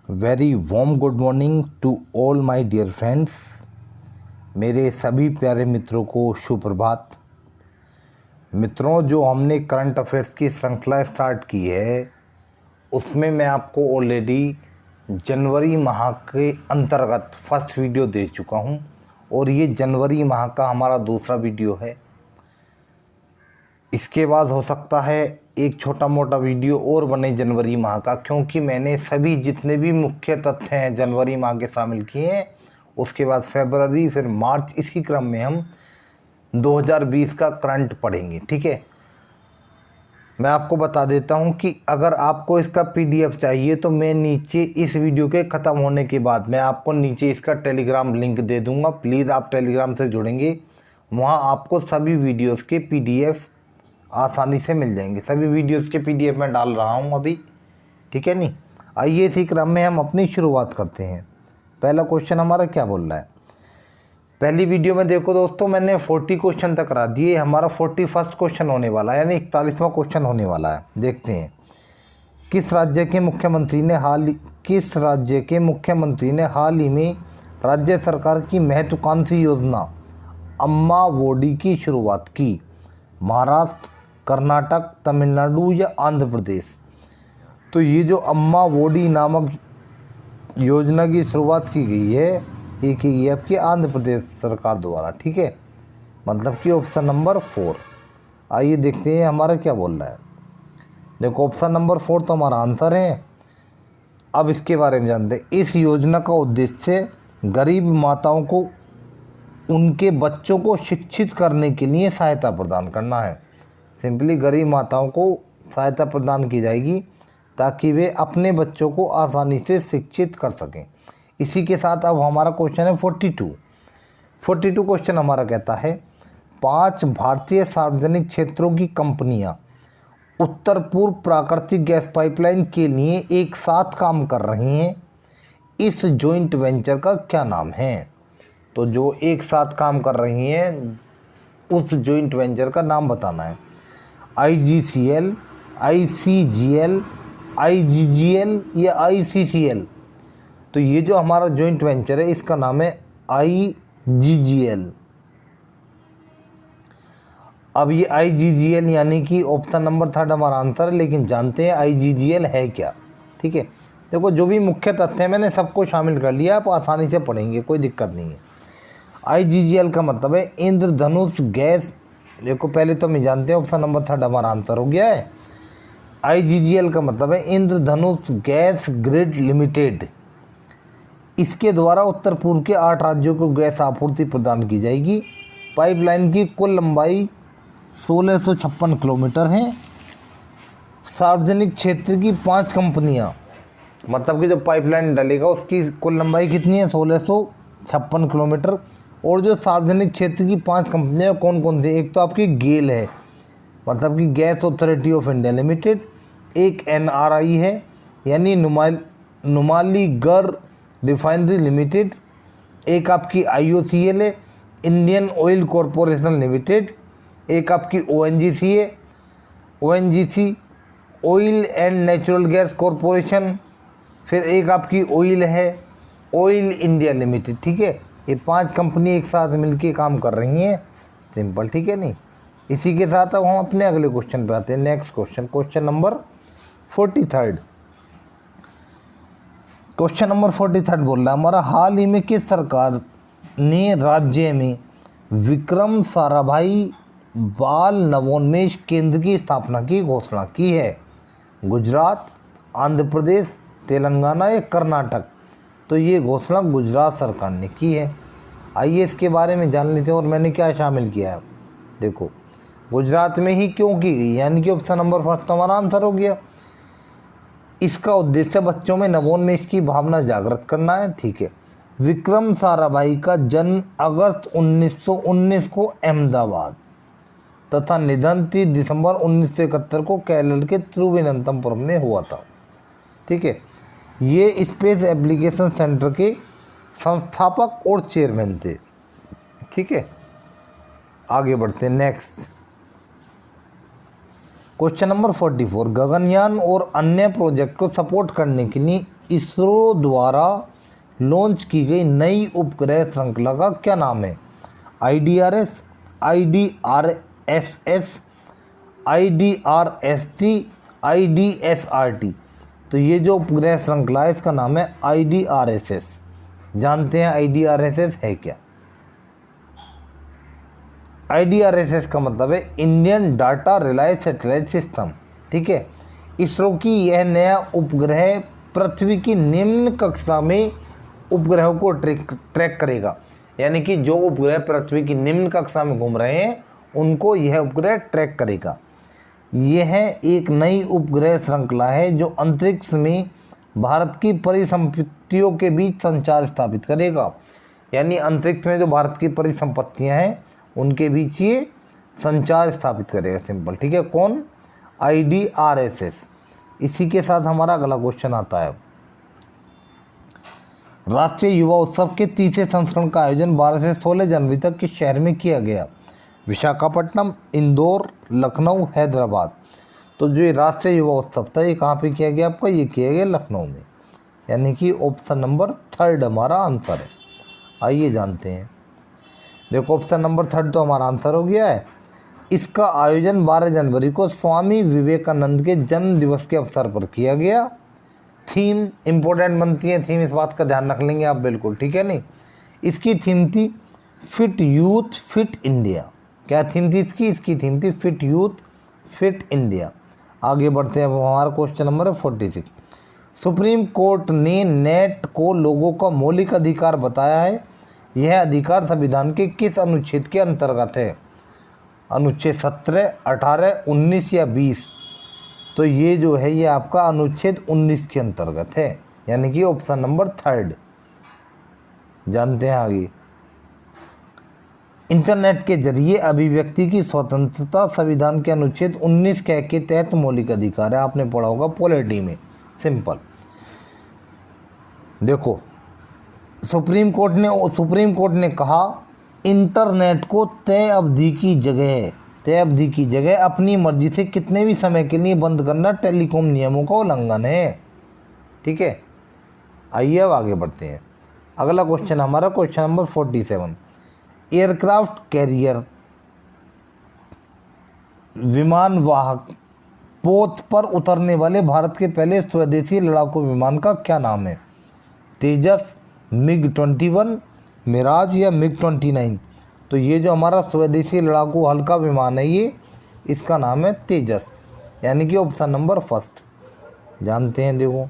Very warm good morning to all my dear friends. मेरे सभी प्यारे मित्रों को सुप्रभात। मित्रों, जो हमने करंट अफेयर्स की श्रृंखला स्टार्ट की है उसमें मैं आपको ऑलरेडी जनवरी माह के अंतर्गत फर्स्ट वीडियो दे चुका हूं और ये जनवरी माह का हमारा दूसरा वीडियो है। इसके बाद हो सकता है एक छोटा मोटा वीडियो और बने जनवरी माह का, क्योंकि मैंने सभी जितने भी मुख्य तथ्य हैं जनवरी माह के शामिल किए हैं। उसके बाद फरवरी फिर मार्च, इसी क्रम में हम 2020 का करंट पढ़ेंगे। ठीक है, मैं आपको बता देता हूं कि अगर आपको इसका पीडीएफ चाहिए तो मैं नीचे इस वीडियो के ख़त्म होने के बाद मैं आपको नीचे इसका टेलीग्राम लिंक दे दूंगा। प्लीज़ आप टेलीग्राम से जुड़ेंगे, वहां आपको सभी वीडियोस के पीडीएफ आसानी से मिल जाएंगे। सभी वीडियोस के पीडीएफ में डाल रहा हूं अभी। ठीक है नहीं, आइए इसी क्रम में हम अपनी शुरुआत करते हैं। पहला क्वेश्चन हमारा क्या बोल रहा है। पहली वीडियो में देखो दोस्तों, मैंने 40 क्वेश्चन तक करा दिए। हमारा 41st क्वेश्चन होने वाला है, यानी 41वां क्वेश्चन होने वाला है। देखते हैं किस राज्य के मुख्यमंत्री ने हाल ही में राज्य सरकार की महत्वाकांक्षी योजना अम्मा वोडी की शुरुआत की। महाराष्ट्र, कर्नाटक, तमिलनाडु या आंध्र प्रदेश। तो ये जो अम्मा वोडी नामक योजना की शुरुआत की गई है, ये की गई है आपकी आंध्र प्रदेश सरकार द्वारा। ठीक है, मतलब कि ऑप्शन नंबर 4। आइए देखते हैं हमारा क्या बोल रहा है। देखो, ऑप्शन नंबर 4 तो हमारा आंसर है। अब इसके बारे में जानते हैं। इस योजना का उद्देश्य गरीब माताओं को उनके बच्चों को शिक्षित करने के लिए सहायता प्रदान करना है। सिंपली गरीब माताओं को सहायता प्रदान की जाएगी ताकि वे अपने बच्चों को आसानी से शिक्षित कर सकें। इसी के साथ अब हमारा क्वेश्चन है 42 क्वेश्चन हमारा कहता है 5 भारतीय सार्वजनिक क्षेत्रों की कंपनियां उत्तर पूर्व प्राकृतिक गैस पाइपलाइन के लिए एक साथ काम कर रही हैं। इस जॉइंट वेंचर का क्या नाम है। तो जो एक साथ काम कर रही हैं उस जॉइंट वेंचर का नाम बताना है। IGCL, ICGL, IGGL या ICCL। तो ये जो हमारा जॉइंट वेंचर है इसका नाम है IGGL। अब ये IGGL यानी कि ऑप्शन नंबर 3 हमारा आंसर है, लेकिन जानते हैं IGGL है क्या। ठीक है, देखो जो भी मुख्य तथ्य है मैंने सबको शामिल कर लिया, आप आसानी से पढ़ेंगे, कोई दिक्कत नहीं है। IGGL का मतलब है इंद्रधनुष गैस। देखो पहले तो हम जानते हैं ऑप्शन नंबर 3 हमारा आंसर हो गया है। IGGL का मतलब है इंद्रधनुष गैस ग्रिड लिमिटेड। इसके द्वारा उत्तर पूर्व के 8 राज्यों को गैस आपूर्ति प्रदान की जाएगी। पाइपलाइन की कुल लंबाई 1656 किलोमीटर है। सार्वजनिक क्षेत्र की 5 कंपनियां, मतलब कि जो पाइपलाइन डलेगा उसकी कुल लंबाई कितनी है, 1656 किलोमीटर। और जो सार्वजनिक क्षेत्र की 5 कंपनियां कौन कौन सी, एक तो आपकी गेल है, मतलब कि gas authority of India limited. एक NRI है, यानी नुमालीगढ़ रिफाइनरी लिमिटेड। एक आपकी IOCL है, इंडियन ऑयल कॉरपोरेशन लिमिटेड। एक आपकी ONGC है, ONGC oil and natural gas corporation. फिर एक आपकी ऑयल है, ऑयल इंडिया लिमिटेड। ठीक है, ये 5 कंपनी एक साथ मिलके काम कर रही हैं। सिंपल, ठीक है नहीं। इसी के साथ अब हम अपने अगले क्वेश्चन पे आते हैं। Next question number 43। Question number 43 बोल रहा है हमारा, हाल ही में किस सरकार ने राज्य में विक्रम साराभाई बाल नवोन्मेष केंद्र की स्थापना की घोषणा की है। गुजरात, आंध्र प्रदेश, तेलंगाना या कर्नाटक। तो ये घोषणा गुजरात सरकार ने की है। आइए इसके बारे में जान लेते हैं और मैंने क्या शामिल किया है। देखो, गुजरात में ही क्यों की गई, यानी कि ऑप्शन नंबर 1 हमारा आंसर हो गया। इसका उद्देश्य बच्चों में नवोन्मेष की भावना जागृत करना है। ठीक है, विक्रम साराभाई का जन्म अगस्त 1919 को अहमदाबाद तथा निधन 30 दिसंबर 1971 को केरल के तिरुवनंतपुरम में हुआ था। ठीक है, ये स्पेस एप्लीकेशन सेंटर के संस्थापक और चेयरमैन थे। ठीक है, आगे बढ़ते हैं। नेक्स्ट क्वेश्चन नंबर 44, गगनयान और अन्य प्रोजेक्ट को सपोर्ट करने के लिए इसरो द्वारा लॉन्च की गई नई उपग्रह श्रृंखला का क्या नाम है? IDRS, IDRSS, IDRST, IDSRT। तो ये जो उपग्रह श्रृंखला है इसका नाम है IDRSS। जानते हैं IDRSS है क्या? IDRSS का मतलब है Indian data relay satellite system. ठीक है, इसरो की यह नया उपग्रह पृथ्वी की निम्न कक्षा में उपग्रहों को ट्रैक करेगा। यानी कि जो उपग्रह पृथ्वी की निम्न कक्षा में घूम रहे हैं उनको यह उपग्रह ट्रैक करेगा। यह एक नई उपग्रह श्रृंखला है जो अंतरिक्ष में भारत की परिसंपत्तियों के बीच संचार स्थापित करेगा। यानी अंतरिक्ष में जो भारत की परिसंपत्तियां हैं उनके बीच ये संचार स्थापित करेगा। सिंपल। ठीक है, कौन? IDRSS। इसी के साथ हमारा अगला क्वेश्चन आता है, राष्ट्रीय युवा उत्सव के 30वें संस्करण का आयोजन 12 से 16 जनवरी तक किस शहर में किया गया? विशाखापट्टनम, इंदौर, लखनऊ, हैदराबाद। तो जो ये राष्ट्रीय युवा उत्सव था ये कहाँ पे किया गया आपका? ये किया गया लखनऊ में। यानी कि ऑप्शन नंबर 3 हमारा आंसर है। आइए जानते हैं। देखो ऑप्शन नंबर 3 तो हमारा आंसर हो गया है। इसका आयोजन 12 जनवरी को स्वामी विवेकानंद के जन्म दिवस के अवसर पर किया गया। थीम इंपॉर्टेंट बनती है, थीम इस बात का ध्यान रख लेंगे आप बिल्कुल। ठीक है नहीं, इसकी थीम थी फिट यूथ फिट इंडिया। क्या थीम थी इसकी? इसकी थीम थी फिट यूथ फिट इंडिया। आगे बढ़ते हैं। अब हमारा क्वेश्चन नंबर है 46, सुप्रीम कोर्ट ने नेट को लोगों का मौलिक अधिकार बताया है। यह अधिकार संविधान के किस अनुच्छेद के अंतर्गत है? अनुच्छेद 17, 18, 19 या 20? तो ये जो है ये आपका अनुच्छेद 19 के अंतर्गत है। यानी कि ऑप्शन नंबर 3। जानते हैं आगे। इंटरनेट के जरिए अभिव्यक्ति की स्वतंत्रता संविधान के अनुच्छेद 19 के तहत मौलिक अधिकार है। आपने पढ़ा होगा पॉलिटी में। सिंपल। देखो सुप्रीम कोर्ट ने कहा इंटरनेट को तय अवधि की जगह अपनी मर्जी से कितने भी समय के लिए बंद करना टेलीकॉम नियमों का उल्लंघन है। ठीक है, आइए अब आगे बढ़ते हैं। अगला क्वेश्चन हमारा क्वेश्चन नंबर 47, एयरक्राफ्ट कैरियर विमान वाहक पोत पर उतरने वाले भारत के पहले स्वदेशी लड़ाकू विमान का क्या नाम है? तेजस, MiG-21, मिराज या MiG-29? तो ये जो हमारा स्वदेशी लड़ाकू हल्का विमान है ये इसका नाम है तेजस। यानी कि ऑप्शन नंबर 1। जानते हैं। देखो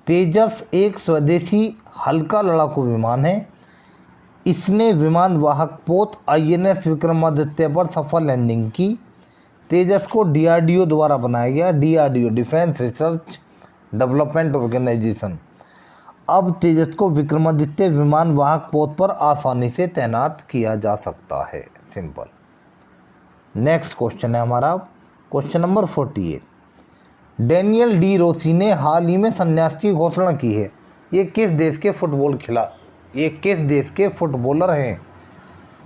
तेजस एक स्वदेशी हल्का लड़ाकू विमान है। इसने विमान वाहक पोत INS विक्रमादित्य पर सफल लैंडिंग की। तेजस को DRDO द्वारा बनाया गया। DRDO defence research development organisation. अब तेजस को विक्रमादित्य विमान वाहक पोत पर आसानी से तैनात किया जा सकता है। सिंपल। नेक्स्ट क्वेश्चन है हमारा question number 48, Daniel de Rossi ने हाल ही में संन्यास की घोषणा की है। ये किस देश के फुटबॉलर हैं?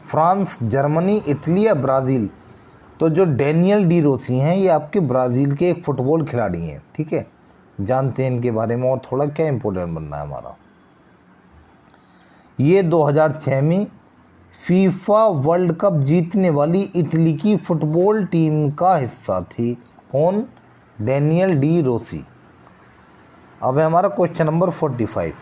फ्रांस, जर्मनी, इटली या ब्राज़ील? तो जो डेनियल डी रोसी हैं ये आपके ब्राज़ील के एक फुटबॉल खिलाड़ी हैं। ठीक है, जानते हैं इनके बारे में और थोड़ा क्या इंपॉर्टेंट बनना है हमारा। ये 2006 में फीफा वर्ल्ड कप जीतने वाली इटली की फुटबॉल टीम का हिस्सा थी। कौन? Daniel de Rossi. अब है हमारा क्वेश्चन नंबर 45,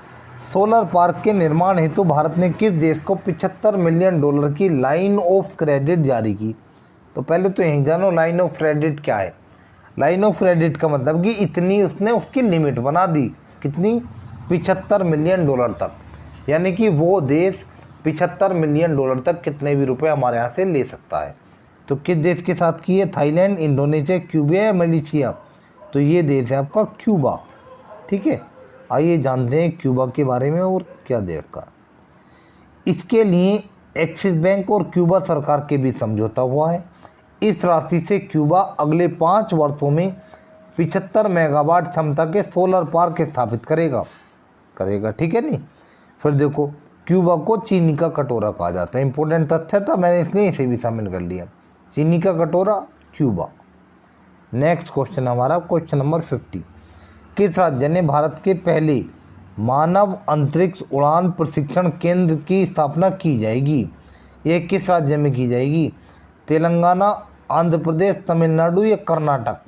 सोलर पार्क के निर्माण हेतु भारत ने किस देश को $75 मिलियन की लाइन ऑफ क्रेडिट जारी की? तो पहले तो यही जानो लाइन ऑफ क्रेडिट क्या है। लाइन ऑफ क्रेडिट का मतलब कि इतनी उसने उसकी लिमिट बना दी। कितनी? $75 मिलियन तक। यानी कि वो देश $75 मिलियन तक कितने भी रुपए हमारे यहाँ से ले सकता है। तो किस देश के साथ की है? थाईलैंड, इंडोनेशिया, क्यूबा या मलेशिया? तो ये देश है आपका क्यूबा। ठीक है, आइए जानते हैं क्यूबा के बारे में और क्या दे रखा। इसके लिए एक्सिस बैंक और क्यूबा सरकार के बीच समझौता हुआ है। इस राशि से क्यूबा अगले 5 वर्षों में 75 मेगावाट क्षमता के सोलर पार्क स्थापित करेगा। ठीक है नहीं। फिर देखो क्यूबा को चीनी का कटोरा कहा जाता है। इंपॉर्टेंट तथ्य था, मैंने इसलिए इसे भी शामिल कर लिया। चीनी का कटोरा क्यूबा। नेक्स्ट क्वेश्चन हमारा क्वेश्चन नंबर 50। किस राज्य ने भारत के पहले मानव अंतरिक्ष उड़ान प्रशिक्षण केंद्र की स्थापना की जाएगी? ये किस राज्य में की जाएगी? तेलंगाना, आंध्र प्रदेश, तमिलनाडु या कर्नाटक?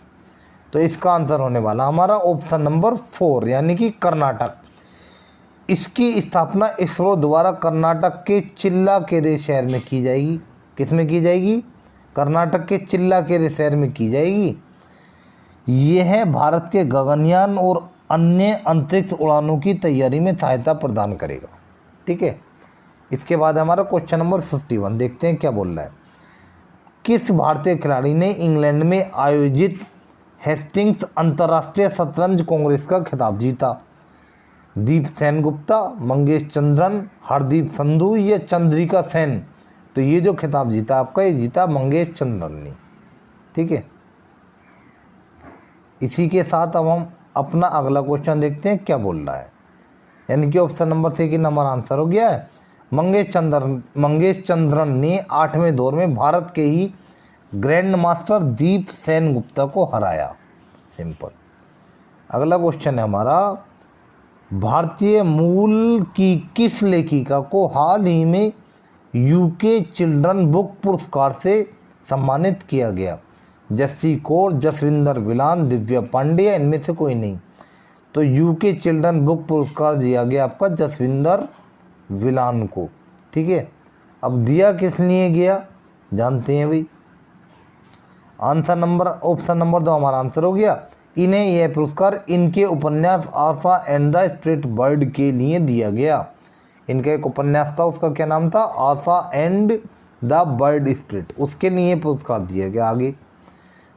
तो इसका आंसर होने वाला हमारा ऑप्शन नंबर 4 यानी कि कर्नाटक। इसकी स्थापना इसरो द्वारा कर्नाटक के चिल्लाकेरे शहर में की जाएगी। किस में की जाएगी? कर्नाटक के चिल्लाकेरे शहर में की जाएगी। यह भारत के गगनयान और अन्य अंतरिक्ष उड़ानों की तैयारी में सहायता प्रदान करेगा। ठीक है, इसके बाद हमारा क्वेश्चन नंबर 51 देखते हैं क्या बोल रहा है। किस भारतीय खिलाड़ी ने इंग्लैंड में आयोजित हेस्टिंग्स अंतर्राष्ट्रीय शतरंज कांग्रेस का खिताब जीता? दीप सेन गुप्ता, मंगेश चंद्रन, हरदीप संधू या चंद्रिका सेन? तो ये जो खिताब जीता आपका, ये जीता मंगेश चंद्रन ने। ठीक है, इसी के साथ अब हम अपना अगला क्वेश्चन देखते हैं क्या बोल रहा है। यानी कि ऑप्शन नंबर 6 की नंबर आंसर हो गया है। मंगेश चंद्रन ने 8वें दौर में भारत के ही ग्रैंड मास्टर दीप सेन गुप्ता को हराया। सिंपल। अगला क्वेश्चन है हमारा, भारतीय मूल की किस लेखिका को हाल ही में यूके चिल्ड्रन बुक पुरस्कार से सम्मानित किया गया? जस्सी कौर, जसविंदर विलान, दिव्या पांडे, इनमें से कोई नहीं। तो यूके चिल्ड्रन बुक पुरस्कार दिया गया आपका जसविंदर विलान को। ठीक है, अब दिया किस लिए गया जानते हैं भाई। आंसर नंबर ऑप्शन नंबर 2 हमारा आंसर हो गया। इन्हें यह पुरस्कार इनके उपन्यास आशा एंड द स्प्लिट बर्ड के लिए दिया गया। इनका एक उपन्यास था, उसका क्या नाम था? आशा एंड द बर्ड स्प्लिट, उसके लिए पुरस्कार दिया गया। आगे,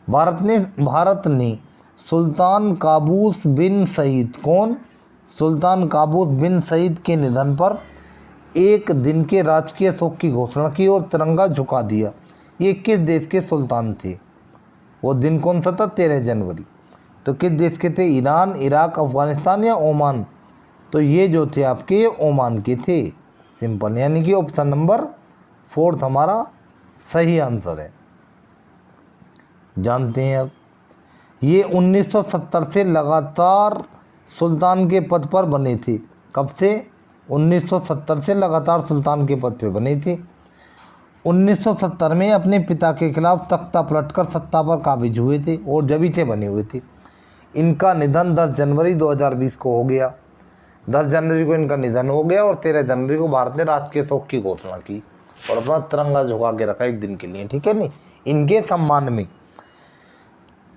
भारत ने सुल्तान काबूस बिन सईद, कौन? सुल्तान काबूस बिन सईद के निधन पर एक दिन के राजकीय शोक की घोषणा की और तिरंगा झुका दिया। ये किस देश के सुल्तान थे? वो दिन कौन सा था? 13 जनवरी। तो किस देश के थे? ईरान, इराक, अफगानिस्तान या ओमान? तो ये जो थे आपके, ये ओमान के थे। सिंपल, यानी कि ऑप्शन नंबर 4 हमारा सही आंसर है। जानते हैं अब, ये 1970 से लगातार सुल्तान के पद पर बने थे। कब से? 1970 से लगातार सुल्तान के पद पे बने थे। 1970 में अपने पिता के खिलाफ तख्ता पलटकर सत्ता पर काबिज हुए थे और जभी से बने हुए थे। इनका निधन 10 जनवरी 2020 को हो गया। 10 जनवरी को इनका निधन हो गया और 13 जनवरी को भारत ने राजकीय शोक की घोषणा की और अपना तिरंगा झुका के रखा एक दिन के लिए। ठीक है नहीं, इनके सम्मान में।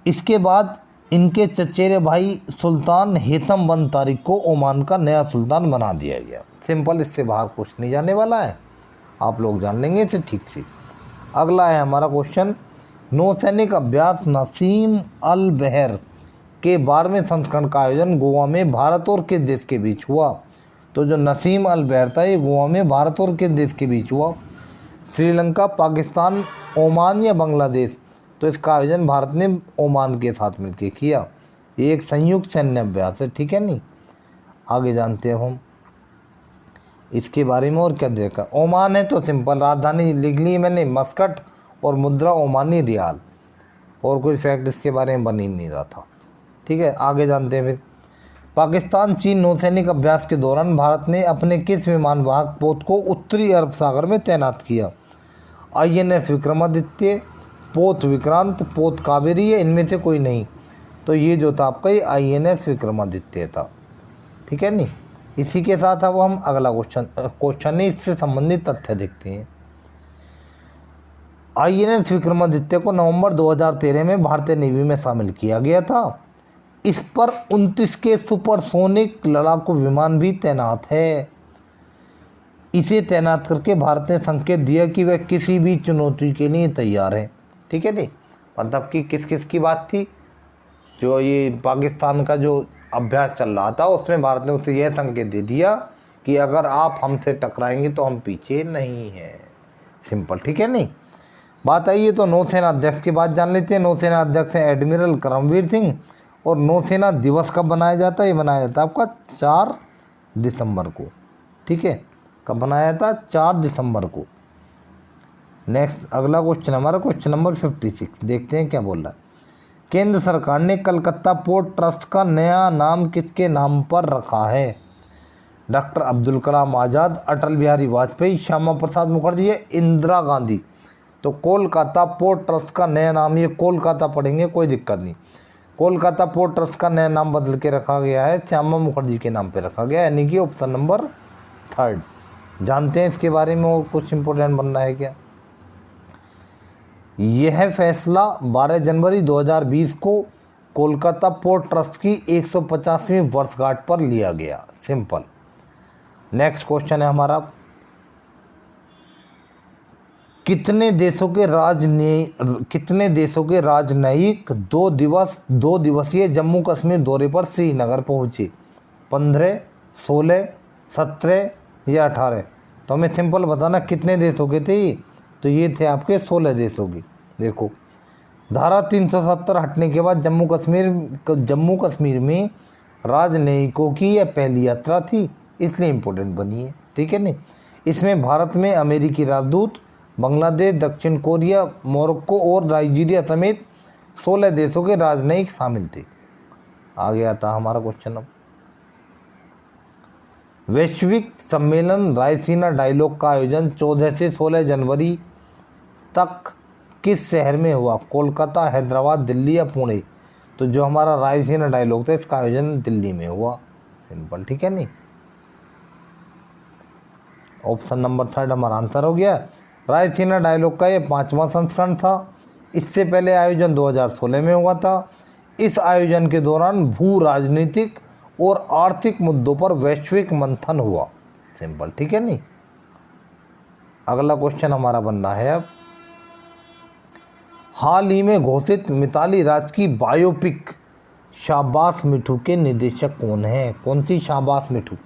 इसके बाद इनके चचेरे भाई सुल्तान हेतम बन तारिक को ओमान का नया सुल्तान बना दिया गया। सिंपल, इससे बाहर कुछ नहीं जाने वाला है, आप लोग जान लेंगे इसे ठीक से। अगला है हमारा क्वेश्चन, नौसैनिक अभ्यास नसीम अल बहर के 12वें संस्करण का आयोजन गोवा में भारत और किस देश के बीच हुआ? तो जो नसीम अल बहर था, ये गोवा में भारत और किस देश के बीच हुआ? श्रीलंका, पाकिस्तान, ओमान या बांग्लादेश? तो इसका आयोजन भारत ने ओमान के साथ मिलकर किया। ये एक संयुक्त सैन्य अभ्यास है। ठीक है नहीं, आगे जानते हैं हम इसके बारे में और क्या देखा। ओमान है तो सिंपल, राजधानी लिख ली मैंने मस्कट और मुद्रा ओमानी रियाल, और कोई फैक्ट इसके बारे में बन ही नहीं रहा था। ठीक है, आगे जानते हैं फिर। पाकिस्तान चीन नौसैनिक अभ्यास के दौरान भारत ने अपने किस विमान वाहक पोत को उत्तरी अरब सागर में तैनात किया? INS विक्रमादित्य, पोत विक्रांत, पोत कावेरी या इनमें से कोई नहीं? तो ये जो था आपका, ये INS विक्रमादित्य था। ठीक है नहीं, इसी के साथ अब हम अगला क्वेश्चन है, इससे संबंधित तथ्य देखते हैं। INS विक्रमादित्य को नवंबर 2013 में भारतीय नेवी में शामिल किया गया था। इस पर 29 के सुपरसोनिक लड़ाकू विमान भी तैनात है। इसे तैनात करके भारत ने संकेत दिया कि वह किसी भी चुनौती के लिए तैयार है। ठीक है नहीं, मतलब कि किस किस की बात थी? जो ये पाकिस्तान का जो अभ्यास चल रहा था, उसमें भारत ने उसे यह संकेत दे दिया कि अगर आप हमसे टकराएंगे तो हम पीछे नहीं हैं। सिंपल, ठीक है नहीं। बात आई है तो नौसेना अध्यक्ष की बात जान लेते हैं। नौसेना अध्यक्ष हैं एडमिरल करमवीर सिंह। और नौसेना दिवस कब बनाया जाता है? ये बनाया जाता है आपका 4 दिसंबर को। ठीक है, कब बनाया था? 4 दिसंबर को। नेक्स्ट अगला क्वेश्चन हमारा क्वेश्चन नंबर 56 देखते हैं क्या बोल रहा है। केंद्र सरकार ने कलकत्ता पोर्ट ट्रस्ट का नया नाम किसके नाम पर रखा है? डॉक्टर अब्दुल कलाम आज़ाद, अटल बिहारी वाजपेयी, श्यामा प्रसाद मुखर्जी या इंदिरा गांधी। तो कोलकाता पोर्ट ट्रस्ट का नया नाम, ये कोलकाता पढ़ेंगे कोई दिक्कत नहीं, कोलकाता पोर्ट ट्रस्ट का नया नाम बदल के रखा गया है, श्यामा मुखर्जी के नाम पे रखा गया, यानी कि ऑप्शन नंबर 3। जानते हैं इसके बारे में और कुछ इंपॉर्टेंट बनना है क्या? यह फैसला 12 जनवरी 2020 को कोलकाता पोर्ट ट्रस्ट की 150वीं वर्षगांठ पर लिया गया। सिंपल। नेक्स्ट क्वेश्चन है हमारा, कितने देशों के राजनयिक 2 दिवसीय जम्मू कश्मीर दौरे पर श्रीनगर पहुंचे? 15, 16, 17 या 18? तो हमें सिंपल बताना कितने देशों के थे। तो ये थे आपके 16 देशों की। देखो, धारा 370 हटने के बाद जम्मू कश्मीर में राजनयिकों की यह पहली यात्रा थी, इसलिए इम्पोर्टेंट बनी है। ठीक है नहीं? इसमें भारत में अमेरिकी राजदूत, बांग्लादेश, दक्षिण कोरिया, मोरक्को और नाइजीरिया समेत 16 देशों के राजनयिक शामिल थे। आ गया था हमारा क्वेश्चन। अब वैश्विक सम्मेलन रायसीना डायलॉग का आयोजन 14 से 16 जनवरी तक किस शहर में हुआ? कोलकाता, हैदराबाद, दिल्ली या पुणे? तो जो हमारा रायसीना डायलॉग था इसका आयोजन दिल्ली में हुआ। सिंपल। ठीक है नहीं? ऑप्शन नंबर 3 हमारा आंसर हो गया। रायसीना डायलॉग का ये 5वां संस्करण था। इससे पहले आयोजन 2016 में हुआ था। इस आयोजन के दौरान भू राजनीतिक और आर्थिक मुद्दों पर वैश्विक मंथन हुआ। सिंपल। ठीक है नहीं? अगला क्वेश्चन हमारा बनना है अब, हाल ही में घोषित मिताली राज की बायोपिक शाबाश मिठू के निर्देशक कौन है? कौन सी शाबाश मिठू?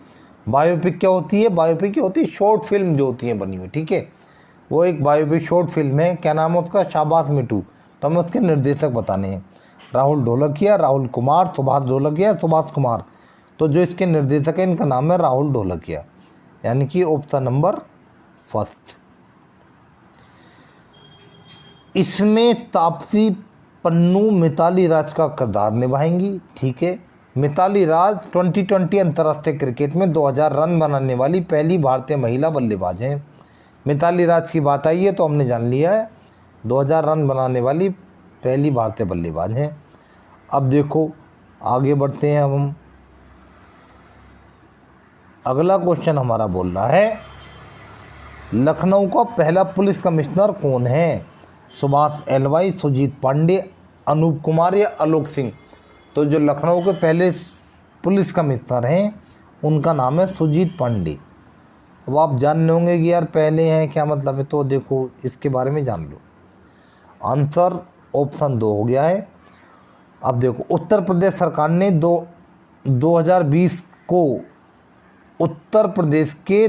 बायोपिक क्या होती है? बायोपिक क्या होती है? शॉर्ट फिल्म जो होती है बनी हुई। ठीक है, वो एक बायोपिक शॉर्ट फिल्म है। क्या नाम है उसका? शाबाश मिठू। तो हमें उसके निर्देशक बताने हैं। राहुल ढोलकिया, राहुल कुमार, सुभाष ढोलकिया, सुभाष कुमार। तो जो इसके निर्देशक है इनका नाम है राहुल ढोलकिया, यानी कि ऑप्शन नंबर 1। इसमें तापसी पन्नू मिताली राज का किरदार निभाएंगी। ठीक है, मिताली राज 2020 अंतर्राष्ट्रीय क्रिकेट में 2000 रन बनाने वाली पहली भारतीय महिला बल्लेबाज हैं। मिताली राज की बात आई है तो हमने जान लिया है 2000 रन बनाने वाली पहली भारतीय बल्लेबाज हैं। अब देखो आगे बढ़ते हैं। अब हम अगला क्वेश्चन हमारा बोल रहा है, लखनऊ का पहला पुलिस कमिश्नर कौन है? सुभाष एलवाई, सुजीत पांडे, अनूप कुमार या आलोक सिंह? तो जो लखनऊ के पहले पुलिस कमिश्नर हैं उनका नाम है सुजीत पांडे। अब आप जान होंगे कि यार पहले हैं क्या मतलब है, तो देखो इसके बारे में जान लो। आंसर ऑप्शन 2 हो गया है। अब देखो, उत्तर प्रदेश सरकार ने 2020 को उत्तर प्रदेश के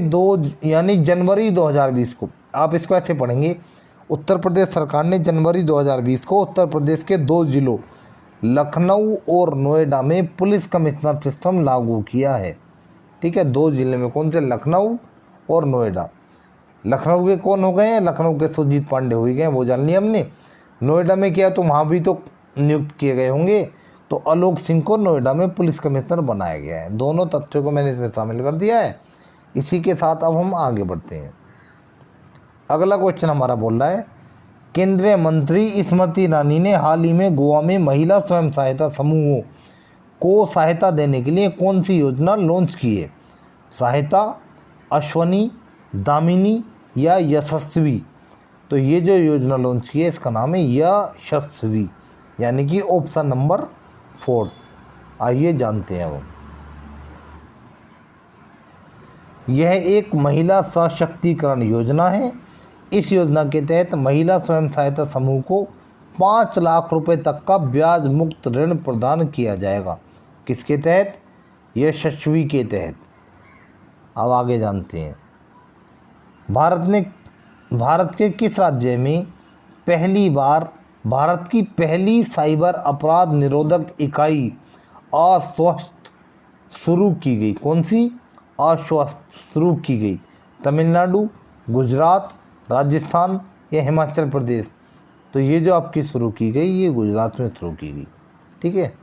यानी जनवरी 2020 को, आप इसको ऐसे पढ़ेंगे, उत्तर प्रदेश सरकार ने जनवरी 2020 को उत्तर प्रदेश के 2 जिलों लखनऊ और नोएडा में पुलिस कमिश्नर सिस्टम लागू किया है। ठीक है, 2 जिले में, कौन से? लखनऊ और नोएडा। लखनऊ के कौन हो गए हैं? लखनऊ के सुजीत पांडे हो गए, वो जान लिया हमने। नोएडा में किया तो वहाँ भी तो नियुक्त किए गए होंगे, तो आलोक सिंह को नोएडा में पुलिस कमिश्नर बनाया गया है। दोनों तथ्यों को मैंने इसमें शामिल कर दिया है। इसी के साथ अब हम आगे बढ़ते हैं। अगला क्वेश्चन हमारा बोल रहा है, केंद्रीय मंत्री स्मृति ईरानी ने हाल ही में गोवा में महिला स्वयं सहायता समूहों को सहायता देने के लिए कौन सी योजना लॉन्च की है? सहायता, अश्वनी, दामिनी या यशस्वी? तो ये जो योजना लॉन्च की है इसका नाम है यशस्वी, यानी कि ऑप्शन नंबर 4। आइए जानते हैं। यह एक महिला सशक्तिकरण योजना है। इस योजना के तहत महिला स्वयं सहायता समूह को 5 लाख रुपए तक का ब्याज मुक्त ऋण प्रदान किया जाएगा। किसके तहत? यशस्वी के तहत। अब आगे जानते हैं, भारत के किस राज्य में पहली बार भारत की पहली साइबर अपराध निरोधक इकाई आश्वस्त शुरू की गई? कौन सी? आश्वस्त शुरू की गई। तमिलनाडु, गुजरात, राजस्थान या हिमाचल प्रदेश? तो ये जो आपकी शुरू की गई ये गुजरात में शुरू की गई, ठीक है।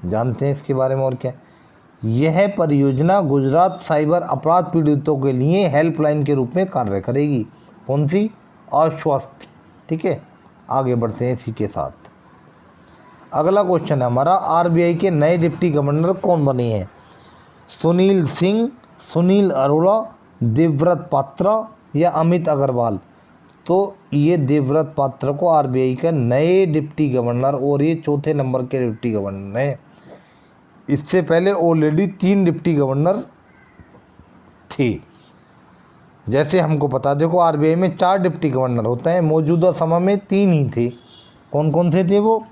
जानते हैं इसके बारे में और क्या। यह परियोजना गुजरात साइबर अपराध पीड़ितों के लिए हेल्पलाइन के रूप में कार्य करेगी। कौन सी? आश्वस्त, ठीक है। आगे बढ़ते हैं इसी के साथ। अगला क्वेश्चन है हमारा, आरबीआई के नए डिप्टी गवर्नर कौन बने हैं? सुनील सिंह, सुनील अरोड़ा, देवव्रत पात्रा या अमित अग्रवाल? तो ये देवव्रत पात्रा को आरबीआई का नए डिप्टी गवर्नर, और ये चौथे नंबर के डिप्टी गवर्नर हैं। इससे पहले ऑलरेडी 3 डिप्टी गवर्नर थे। जैसे हमको पता, देखो आरबीआई में 4 डिप्टी गवर्नर होते हैं, मौजूदा समय में 3 ही थे। कौन कौन से थे वो?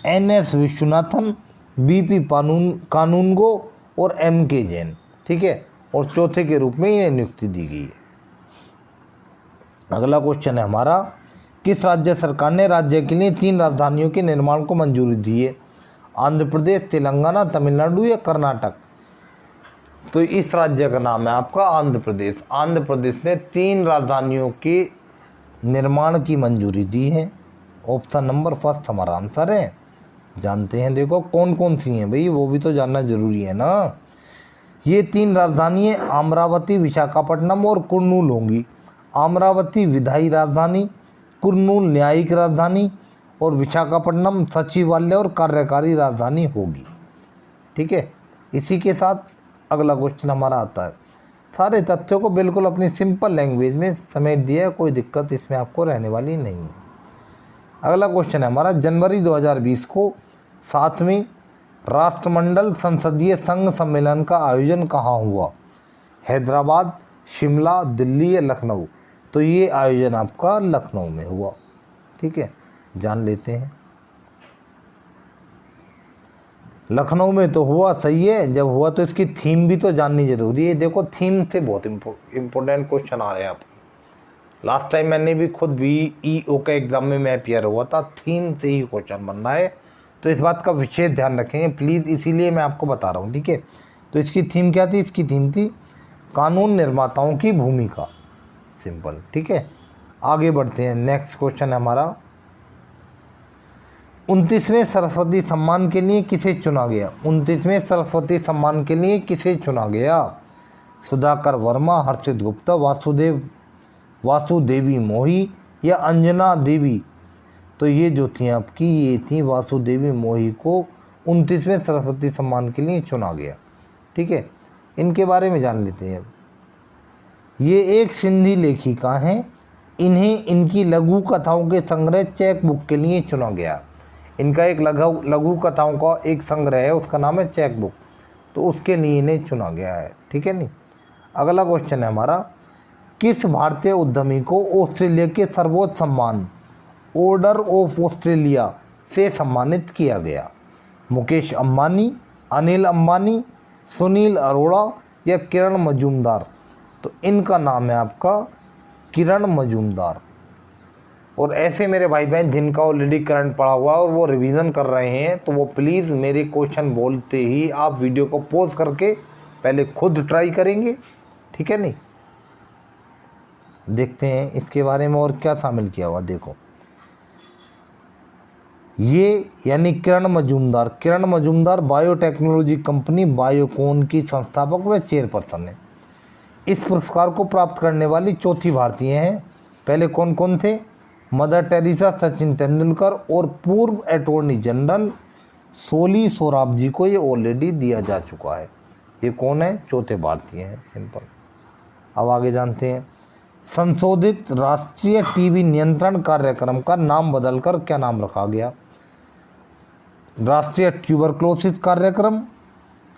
एनएस विश्वनाथन, बीपी कानूनगो और एमके जैन, ठीक है। और चौथे के रूप में ये नियुक्ति दी गई है। अगला क्वेश्चन है हमारा, किस राज्य सरकार ने राज्य के लिए 3 राजधानियों के निर्माण को मंजूरी दी है? आंध्र प्रदेश, तेलंगाना, तमिलनाडु या कर्नाटक? तो इस राज्य का नाम है आपका आंध्र प्रदेश। आंध्र प्रदेश ने 3 राजधानियों के निर्माण की मंजूरी दी है। ऑप्शन नंबर फर्स्ट हमारा आंसर है। जानते हैं, देखो कौन कौन सी हैं भाई, वो भी तो जानना जरूरी है ना। ये 3 राजधानियाँ अमरावती, विशाखापट्टनम और कुर्नूल होंगी। अमरावती विधायी राजधानी, कुर्नूल न्यायिक राजधानी और विशाखापट्टनम सचिवालय और कार्यकारी राजधानी होगी, ठीक है। इसी के साथ अगला क्वेश्चन हमारा आता है। सारे तथ्यों को बिल्कुल अपनी सिंपल लैंग्वेज में समेट दिया है, कोई दिक्कत इसमें आपको रहने वाली नहीं है। अगला क्वेश्चन है हमारा, जनवरी 2020 को 7वें राष्ट्रमंडल संसदीय संघ सम्मेलन का आयोजन कहाँ हुआ? हैदराबाद, शिमला, दिल्ली या लखनऊ? तो ये आयोजन आपका लखनऊ में हुआ, ठीक है। जान लेते हैं, लखनऊ में तो हुआ, सही है। जब हुआ तो इसकी थीम भी तो जाननी जरूरी है। देखो थीम से बहुत इम्पोर्टेंट क्वेश्चन आ रहे हैं आपको। लास्ट टाइम मैंने भी खुद BEO के एग्ज़ाम में मैं अपियर हुआ था, थीम से ही क्वेश्चन बनना है, तो इस बात का विशेष ध्यान रखेंगे प्लीज़, इसीलिए मैं आपको बता रहा हूँ, ठीक है। तो इसकी थीम क्या थी? इसकी थीम थी कानून निर्माताओं की भूमिका, सिंपल, ठीक है। आगे बढ़ते हैं, नेक्स्ट क्वेश्चन है हमारा, 29वें सरस्वती सम्मान के लिए किसे चुना गया? 29वें सरस्वती सम्मान के लिए किसे चुना गया? सुधाकर वर्मा, हर्षित गुप्ता, वासुदेवी मोही या अंजना देवी? तो ये जो थी आपकी, ये थी वासुदेवी मोही को 29वें सरस्वती सम्मान के लिए चुना गया, ठीक है। इनके बारे में जान लेते हैं। ये एक सिंधी लेखिका हैं, इन्हें इनकी लघु कथाओं के संग्रह चेक बुक के लिए चुना गया। इनका एक लघु कथाओं का एक संग्रह है, उसका नाम है चेक बुक, तो उसके लिए इन्हें चुना गया है, ठीक है। नहीं, अगला क्वेश्चन है हमारा, किस भारतीय उद्यमी को ऑस्ट्रेलिया के सर्वोच्च सम्मान ऑर्डर ऑफ ऑस्ट्रेलिया से सम्मानित किया गया? मुकेश अंबानी, अनिल अंबानी, सुनील अरोड़ा या किरण मजूमदार? तो इनका नाम है आपका किरण मजूमदार। और ऐसे मेरे भाई बहन जिनका ऑलरेडी करंट पड़ा हुआ है और वो रिवीजन कर रहे हैं, तो वो प्लीज़ मेरे क्वेश्चन बोलते ही आप वीडियो को पॉज करके पहले खुद ट्राई करेंगे, ठीक है। नहीं, देखते हैं इसके बारे में और क्या शामिल किया हुआ। देखो ये यानी किरण मजूमदार बायोटेक्नोलॉजी कंपनी बायोकॉन की संस्थापक व चेयरपर्सन है। इस पुरस्कार को प्राप्त करने वाली चौथी भारतीय हैं। पहले कौन कौन थे? मदर टेरेसा, सचिन तेंदुलकर और पूर्व अटॉर्नी जनरल सोली सोराबजी को ये ऑलरेडी दिया जा चुका है। ये कौन है? चौथे भारतीय हैं, सिंपल। अब आगे जानते हैं, संशोधित राष्ट्रीय टीबी नियंत्रण कार्यक्रम का नाम बदलकर क्या नाम रखा गया? राष्ट्रीय ट्यूबरक्लोसिस कार्यक्रम,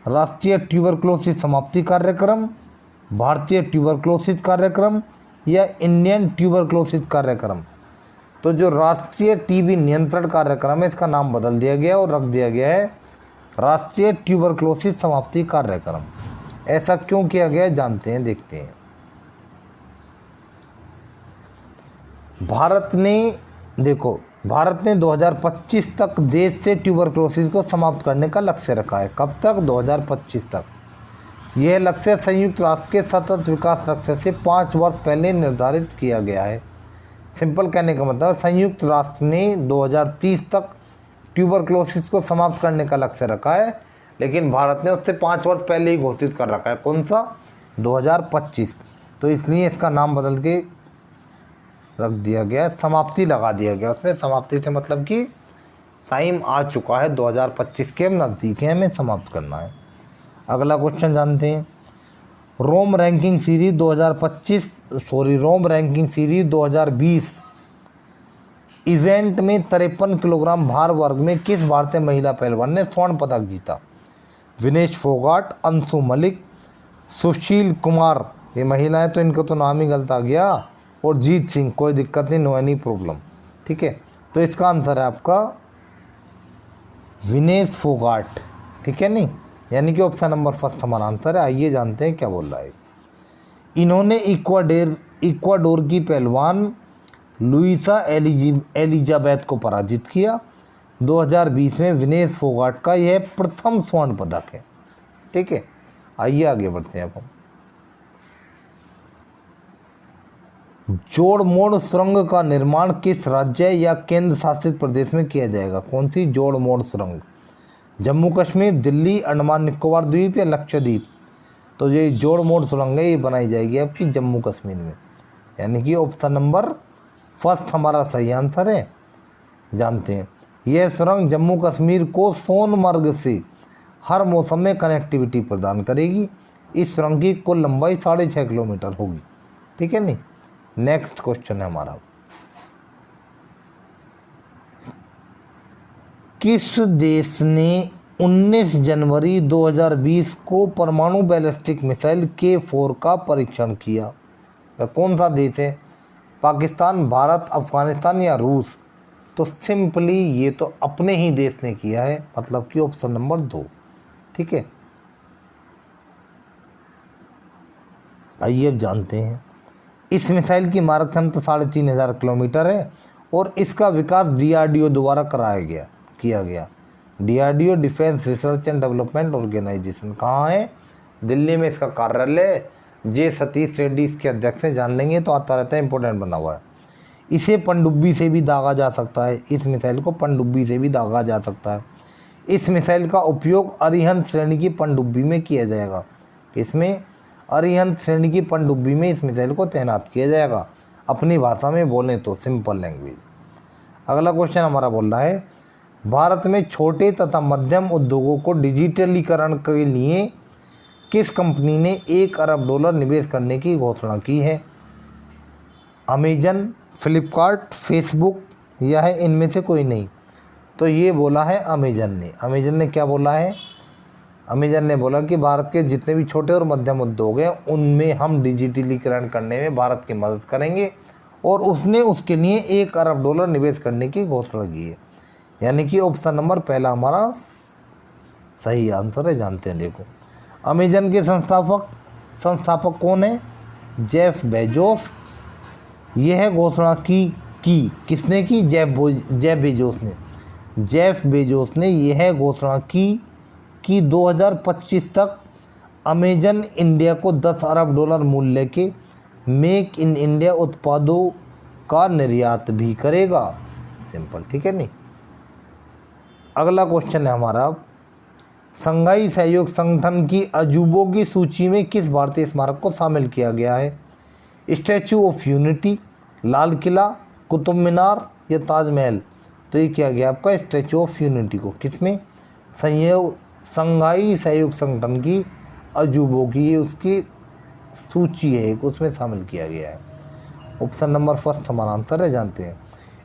राष्ट्रीय ट्यूबरक्लोसिस समाप्ति कार्यक्रम, भारतीय ट्यूबरक्लोसिस कार्यक्रम या इंडियन ट्यूबरक्लोसिस कार्यक्रम? तो जो राष्ट्रीय टीबी नियंत्रण कार्यक्रम है, इसका नाम बदल दिया गया और रख दिया गया है राष्ट्रीय ट्यूबरक्लोसिस समाप्ति कार्यक्रम। ऐसा क्यों किया गया जानते हैं, देखते हैं। भारत ने 2025 तक देश से ट्यूबरक्लोसिस को समाप्त करने का लक्ष्य रखा है। कब तक? 2025 तक। यह लक्ष्य संयुक्त राष्ट्र के सतत विकास लक्ष्य से 5 वर्ष पहले निर्धारित किया गया है। सिंपल कहने का मतलब संयुक्त राष्ट्र ने 2030 तक ट्यूबरक्लोसिस को समाप्त करने का लक्ष्य रखा है, लेकिन भारत ने उससे 5 वर्ष पहले ही घोषित कर रखा है। कौन सा? 2025। तो इसलिए इसका नाम बदल के रख दिया गया, समाप्ति लगा दिया गया उसमें। समाप्ति से मतलब कि टाइम आ चुका है, 2025 के नज़दीक है, हमें समाप्त करना है। अगला क्वेश्चन जानते हैं। रोम रैंकिंग सीरीज 2020 इवेंट में 53 किलोग्राम भार वर्ग में किस भारतीय महिला पहलवान ने स्वर्ण पदक जीता? विनेश फोगाट, अंशु मलिक, सुशील कुमार, ये महिला है तो इनका तो नाम ही गलत आ गया, और जीत सिंह। कोई दिक्कत नहीं, नो एनी प्रॉब्लम। ठीक है, तो इसका आंसर है आपका विनेश फोगाट। ठीक है नहीं, यानी कि ऑप्शन नंबर फर्स्ट हमारा आंसर है। आइए जानते हैं क्या बोल रहा है। इन्होंने इक्वाडोर की पहलवान लुइसा एलिजाबेथ को पराजित किया। 2020 में विनेश फोगाट का यह प्रथम स्वर्ण पदक है। ठीक है, आइए आगे बढ़ते हैं अब हम। जोड़ मोड़ सुरंग का निर्माण किस राज्य या केंद्र शासित प्रदेश में किया जाएगा? कौन सी जोड़ मोड़ सुरंग? जम्मू कश्मीर, दिल्ली, अंडमान निकोबार द्वीप या लक्षद्वीप? तो ये जोड़ मोड़ सुरंग है, ये बनाई जाएगी आपकी जम्मू कश्मीर में, यानी कि ऑप्शन नंबर फर्स्ट हमारा सही आंसर है। जानते हैं, यह सुरंग जम्मू कश्मीर को सोनमर्ग से हर मौसम में कनेक्टिविटी प्रदान करेगी। इस सुरंग की कुल लंबाई 6.5 किलोमीटर होगी। ठीक है नहीं, नेक्स्ट क्वेश्चन है हमारा। किस देश ने 19 जनवरी 2020 को परमाणु बैलिस्टिक मिसाइल K4 का परीक्षण किया? वह कौन सा देश है? पाकिस्तान, भारत, अफगानिस्तान या रूस? तो सिंपली ये तो अपने ही देश ने किया है, मतलब कि ऑप्शन नंबर 2। ठीक है, आइए अब जानते हैं। इस मिसाइल की मारक क्षमता 3500 किलोमीटर है और इसका विकास DRDO द्वारा किया गया। DRDO defence research and development organisation कहाँ है? दिल्ली में इसका कार्यालय। जे सतीश रेड्डी इसके अध्यक्ष हैं, जान लेंगे तो आता रहता है, इंपॉर्टेंट बना हुआ है। इसे पनडुब्बी से भी दागा जा सकता है, इस मिसाइल को पनडुब्बी से भी दागा जा सकता है। इस मिसाइल का उपयोग अरिहंत श्रेणी की पनडुब्बी में किया जाएगा। इसमें अरिहंत श्रेणी की पनडुब्बी में इस मिसाइल को तैनात किया जाएगा, अपनी भाषा में बोलें तो सिंपल लैंग्वेज। अगला क्वेश्चन हमारा बोल रहा है, भारत में छोटे तथा मध्यम उद्योगों को डिजिटलीकरण के लिए किस कंपनी ने $1 अरब निवेश करने की घोषणा की है? अमेजन, फ्लिपकार्ट, फेसबुक या है इनमें से कोई नहीं? तो ये बोला है अमेजन ने। अमेजन ने क्या बोला है? अमेजन ने बोला कि भारत के जितने भी छोटे और मध्यम उद्योग हैं उनमें हम डिजिटलीकरण करने में भारत की मदद करेंगे, और उसने उसके लिए $1 अरब निवेश करने की घोषणा की है, यानी कि ऑप्शन नंबर पहला हमारा सही आंसर है। जानते हैं, देखो अमेजन के संस्थापक कौन है? Jeff Bezos. यह घोषणा किसने की? जेफ बेजोस ने। जेफ बेजोस ने यह घोषणा की कि 2025 तक अमेजन इंडिया को $10 अरब मूल्य के मेक इन इंडिया उत्पादों का निर्यात भी करेगा। सिंपल, ठीक है नहीं। अगला क्वेश्चन है हमारा, संघाई सहयोग संगठन की अजूबों की सूची में किस भारतीय स्मारक को शामिल किया गया है? Statue of unity, Lal Qila, Qutub Minar या ताजमहल? तो ये किया गया आपका स्टैचू ऑफ यूनिटी को। किसमें? संघाई सहयोग संगठन की अजूबों की ये उसकी सूची है, उसमें शामिल किया गया है। ऑप्शन नंबर फर्स्ट हमारा आंसर है। जानते हैं,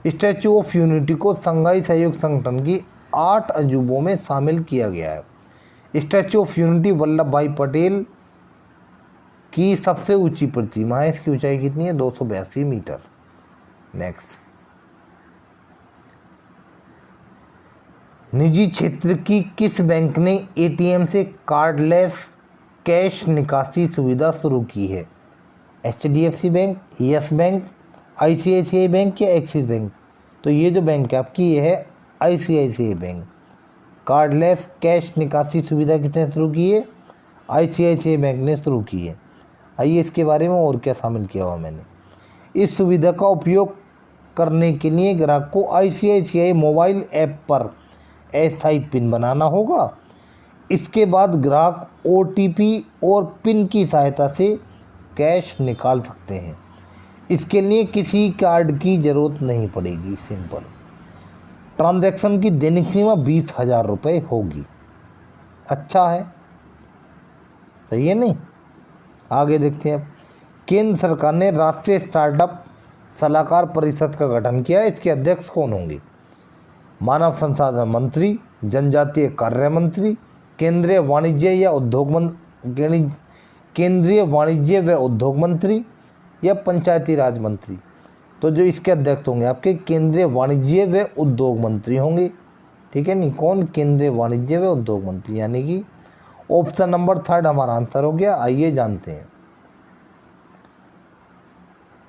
स्टैचू ऑफ यूनिटी को संघाई सहयोग संगठन की 8 अजूबों में शामिल किया गया है। स्टैचू ऑफ यूनिटी वल्लभ भाई पटेल की सबसे ऊंची प्रतिमा है। इसकी ऊंचाई कितनी है? 282 मीटर। नेक्स्ट, निजी क्षेत्र की किस बैंक ने ATM से कार्डलेस कैश निकासी सुविधा शुरू की है? HDFC bank, yes bank, ICICI bank या एक्सिस बैंक? तो ये जो बैंक है आपकी ये है ICICI बैंक। कार्डलेस कैश निकासी सुविधा किसने शुरू की है? ICICI बैंक ने शुरू की है। आइए इसके बारे में और क्या शामिल किया हुआ मैंने। इस सुविधा का उपयोग करने के लिए ग्राहक को ICICI मोबाइल ऐप पर अस्थायी पिन बनाना होगा। इसके बाद ग्राहक OTP और पिन की सहायता से कैश निकाल सकते हैं। इसके लिए किसी कार्ड की ज़रूरत नहीं पड़ेगी। सिंपल। ट्रांजैक्शन की दैनिक सीमा 20,000 रुपये होगी। अच्छा है, सही है नहीं। आगे देखते हैं अब। केंद्र सरकार ने राष्ट्रीय स्टार्टअप सलाहकार परिषद का गठन किया है। इसके अध्यक्ष कौन होंगे? मानव संसाधन मंत्री, जनजातीय कार्य मंत्री, केंद्रीय वाणिज्य व उद्योग मंत्री या पंचायती राज मंत्री। तो जो इसके अध्यक्ष होंगे आपके केंद्रीय वाणिज्य व उद्योग मंत्री होंगे। ठीक है नहीं। कौन? केंद्रीय वाणिज्य व उद्योग मंत्री, यानी कि ऑप्शन नंबर 3 हमारा आंसर हो गया। आइए जानते हैं।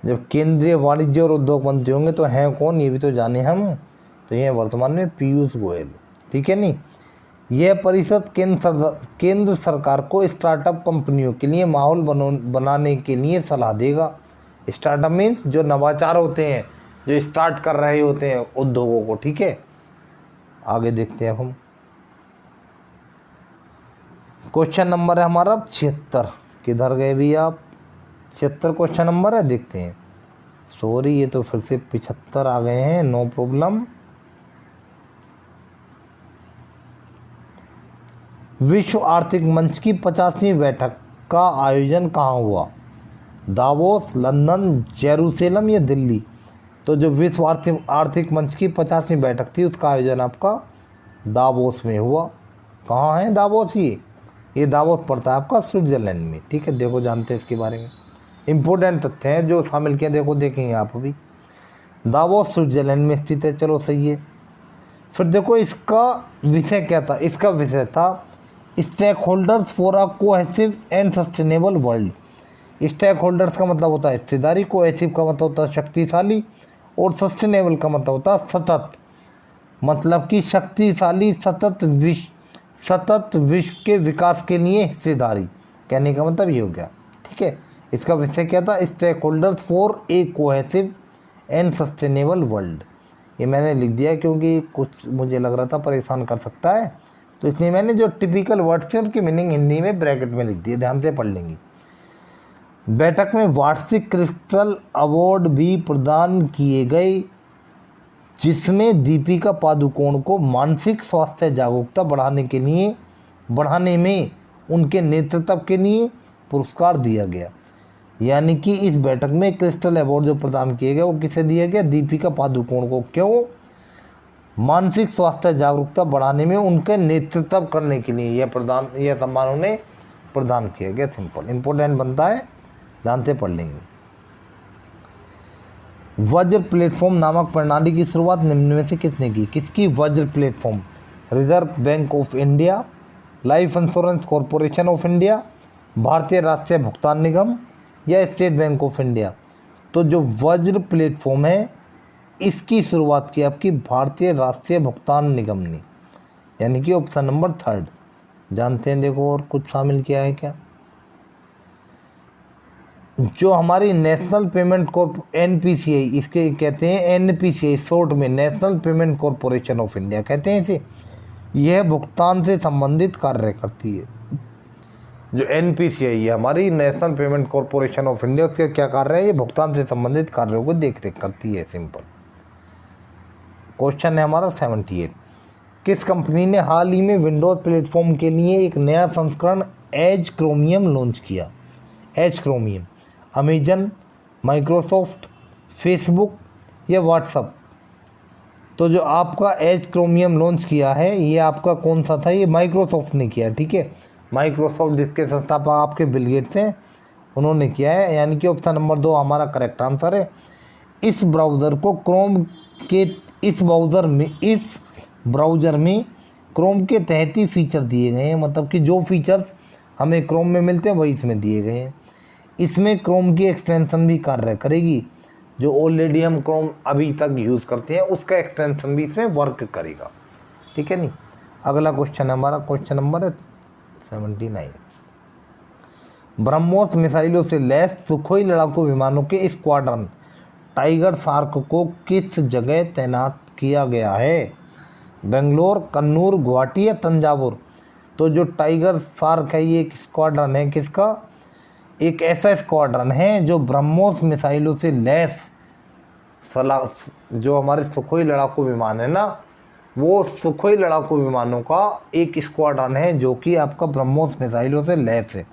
जब केंद्रीय वाणिज्य और उद्योग मंत्री होंगे तो हैं कौन, ये भी तो जाने हम। तो ये वर्तमान में पीयूष गोयल। ठीक है नहीं। यह परिषद केंद्र सरकार को स्टार्टअप कंपनियों के लिए माहौल बनाने के लिए सलाह देगा। स्टार्टअप मीन्स जो नवाचार होते हैं, जो स्टार्ट कर रहे होते हैं उद्योगों को। ठीक है। आगे देखते हैं अब हम। क्वेश्चन नंबर है हमारा 76। किधर गए भी आप? 76 क्वेश्चन नंबर है, देखते हैं। सॉरी, ये तो फिर से 75 आ गए हैं। No problem. विश्व आर्थिक मंच की 50वीं बैठक का आयोजन कहाँ हुआ? दावोस, लंदन, जेरूसलम या दिल्ली? तो जो विश्व आर्थिक मंच की 50वीं बैठक थी उसका आयोजन आपका दावोस में हुआ। कहाँ है दावोस? ये दावोस पड़ता है आपका स्विट्ज़रलैंड में। ठीक है। देखो, जानते हैं इसके बारे में। इम्पोर्टेंट तथ्य हैं जो शामिल किए, देखो देखेंगे आप अभी। दावोस स्विट्ज़रलैंड में स्थित है। चलो सही है। फिर देखो इसका विषय क्या था? इसका विषय था stakeholders for a cohesive and sustainable world. Stakeholders का मतलब होता है हिस्सेदारी, कोहेसिव का मतलब होता है शक्तिशाली, और सस्टेनेबल का मतलब होता है सतत। मतलब कि शक्तिशाली सतत विश्व के विकास के लिए हिस्सेदारी, कहने का मतलब ये हो गया। ठीक है। इसका विषय क्या था? Stakeholders for a cohesive and sustainable world. ये मैंने लिख दिया क्योंकि कुछ मुझे लग रहा था परेशान कर सकता है, तो इसलिए मैंने जो टिपिकल वर्ड्स थे उनकी मीनिंग हिंदी में ब्रैकेट में लिख दिए। ध्यान से पढ़ लेंगे। बैठक में वार्षिक क्रिस्टल अवार्ड भी प्रदान किए गए, जिसमें दीपिका पादुकोण को मानसिक स्वास्थ्य जागरूकता बढ़ाने में उनके नेतृत्व के लिए पुरस्कार दिया गया। यानी कि इस बैठक में क्रिस्टल अवार्ड जो प्रदान किए गए वो किसे दिया गया? दीपिका पादुकोण को। क्यों? मानसिक स्वास्थ्य जागरूकता बढ़ाने में उनके नेतृत्व करने के लिए यह सम्मान उन्हें प्रदान किया गया। सिंपल। इंपॉर्टेंट बनता है, ध्यान से पढ़ लेंगे। वज्र प्लेटफॉर्म नामक प्रणाली की शुरुआत निम्न में से किसने की? किसकी? वज्र platform. Reserve bank of India, life insurance corporation of India, भारतीय राष्ट्रीय भुगतान निगम या स्टेट बैंक ऑफ इंडिया? तो जो वज्र प्लेटफॉर्म है इसकी शुरुआत की आपकी भारतीय राष्ट्रीय भुगतान निगम ने, यानी कि ऑप्शन नंबर 3। जानते हैं। देखो और कुछ शामिल किया है क्या? जो हमारी नेशनल पेमेंट NPCI, इसके कहते हैं NPCI शॉर्ट में, national payment corporation of India कहते हैं इसे। यह भुगतान से संबंधित कार्य करती है। जो NPCI है हमारी national payment corporation of India, उसके क्या कार्य है? ये भुगतान से संबंधित कार्यों को देख रेख करती है। सिंपल। क्वेश्चन है हमारा 78। किस कंपनी ने हाल ही में विंडोज़ प्लेटफॉर्म के लिए एक नया संस्करण एज क्रोमियम लॉन्च किया? Edge Chromium. Amazon, Microsoft, Facebook या व्हाट्सअप? तो जो आपका एज क्रोमियम लॉन्च किया है ये आपका कौन सा था? ये माइक्रोसॉफ्ट ने किया। ठीक है। माइक्रोसॉफ्ट जिसके संस्थापक आपके बिल गेट्स हैं उन्होंने किया है, यानी कि ऑप्शन नंबर 2 हमारा करेक्ट आंसर है। इस ब्राउज़र में क्रोम के तहत ही फीचर दिए गए हैं। मतलब कि जो फीचर्स हमें क्रोम में मिलते हैं वही इसमें दिए गए हैं। इसमें क्रोम की एक्सटेंशन भी कार्य करेगी। जो ऑलरेडी हम क्रोम अभी तक यूज़ करते हैं उसका एक्सटेंशन भी इसमें वर्क करेगा। ठीक है नहीं। अगला क्वेश्चन हमारा क्वेश्चन नंबर है 79। ब्रह्मोस मिसाइलों से लैस सुखोई लड़ाकू विमानों के स्क्वाड्रन टाइगर शार्क को किस जगह तैनात किया गया है? बेंगलोर, कन्नूर, गुवाहाटी या तंजावुर? तो जो टाइगर शार्क है ये एक स्क्वाड्रन है किसका? एक ऐसा स्क्वाड्रन है जो ब्रह्मोस मिसाइलों से लैस जो हमारे सुखोई लड़ाकू विमान है ना, वो सुखोई लड़ाकू विमानों का एक स्क्वाड्रन है जो कि आपका ब्रह्मोस मिसाइलों से लैस है।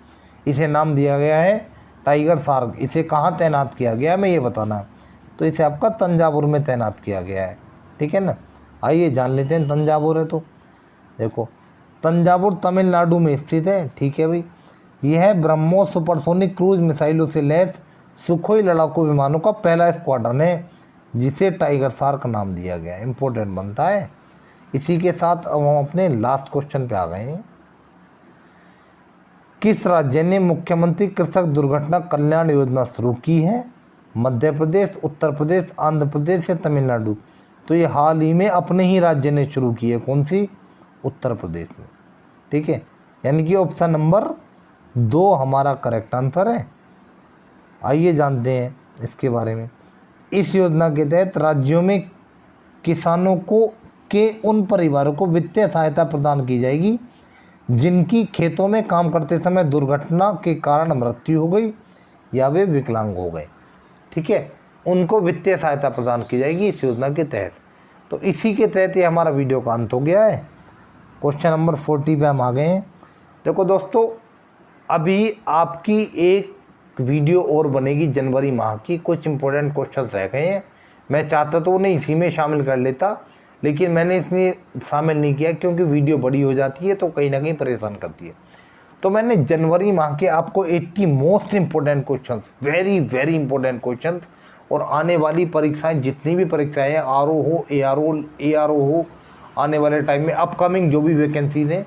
इसे नाम दिया गया है टाइगर शार्क। इसे कहाँ तैनात किया गया है मैं ये बताना, तो इसे आपका तंजावुर में तैनात किया गया है। ठीक है ना, आइए जान लेते हैं तंजावुर है तो। देखो तंजावुर तमिलनाडु में स्थित है। ठीक है भाई, यह है ब्रह्मोस सुपरसोनिक क्रूज मिसाइलों से लैस सुखोई लड़ाकू विमानों का पहला स्क्वाड्रन है जिसे टाइगर शार्क नाम दिया गया है। इंपॉर्टेंट बनता है। इसी के साथ अब हम अपने लास्ट क्वेश्चन पे आ गए हैं। किस राज्य ने मुख्यमंत्री कृषक दुर्घटना कल्याण योजना शुरू की है? मध्य प्रदेश, उत्तर प्रदेश, आंध्र प्रदेश या तमिलनाडु? तो ये हाल ही में अपने ही राज्य ने शुरू की है। कौन सी? उत्तर प्रदेश ने। ठीक है, यानी कि ऑप्शन नंबर 2 हमारा करेक्ट आंसर है। आइए जानते हैं इसके बारे में। इस योजना के तहत राज्यों में किसानों को के उन परिवारों को वित्तीय सहायता प्रदान की जाएगी जिनकी खेतों में काम करते समय दुर्घटना के कारण मृत्यु हो गई या वे विकलांग हो गए। ठीक है, उनको वित्तीय सहायता प्रदान की जाएगी इस योजना के तहत। तो इसी के तहत ये हमारा वीडियो का अंत हो गया है। क्वेश्चन नंबर 40 पे हम आ गए हैं। देखो दोस्तों, अभी आपकी एक वीडियो और बनेगी जनवरी माह की। कुछ इंपॉर्टेंट क्वेश्चंस रह गए हैं। मैं चाहता तो उन्हें इसी में शामिल कर लेता, लेकिन मैंने इसमें शामिल नहीं किया क्योंकि वीडियो बड़ी हो जाती है तो कहीं ना कहीं परेशान करती है। तो मैंने जनवरी माह के आपको 80 most important questions, very very important questions, और आने वाली परीक्षाएं जितनी भी परीक्षाएं हैं, आर ओ हो, ARO हो, आने वाले टाइम में अपकमिंग जो भी वैकेंसीज हैं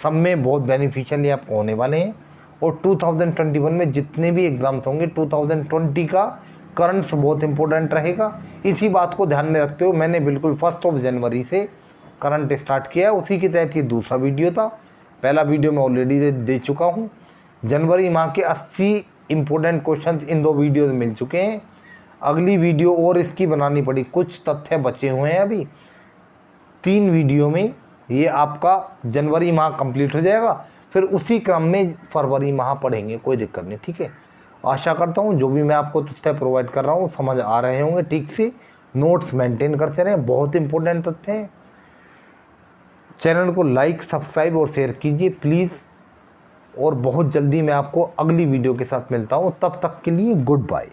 सब में बहुत बेनिफिशियल आपको होने वाले हैं। और 2021 में जितने भी एग्ज़ाम्स होंगे 2020 का करंट्स बहुत इंपॉर्टेंट रहेगा। इसी बात को ध्यान में रखते हुए मैंने बिल्कुल 1 जनवरी से करंट स्टार्ट किया। उसी के तहत ये दूसरा वीडियो था। पहला वीडियो मैं ऑलरेडी दे चुका हूँ। जनवरी माह के 80 इंपॉर्टेंट क्वेश्चंस इन 2 वीडियो मिल चुके हैं। अगली वीडियो और इसकी बनानी पड़ी, कुछ तथ्य बचे हुए हैं अभी। 3 वीडियो में ये आपका जनवरी माह कंप्लीट हो जाएगा। फिर उसी क्रम में फरवरी माह पढ़ेंगे, कोई दिक्कत नहीं। ठीक है, आशा करता हूँ जो भी मैं आपको तथ्य प्रोवाइड कर रहा हूँ समझ आ रहे होंगे ठीक से। नोट्स मेंटेन करते रहें, बहुत इंपॉर्टेंट तथ्य हैं। चैनल को लाइक, सब्सक्राइब और शेयर कीजिए प्लीज़। और बहुत जल्दी मैं आपको अगली वीडियो के साथ मिलता हूँ। तब तक के लिए गुड बाय।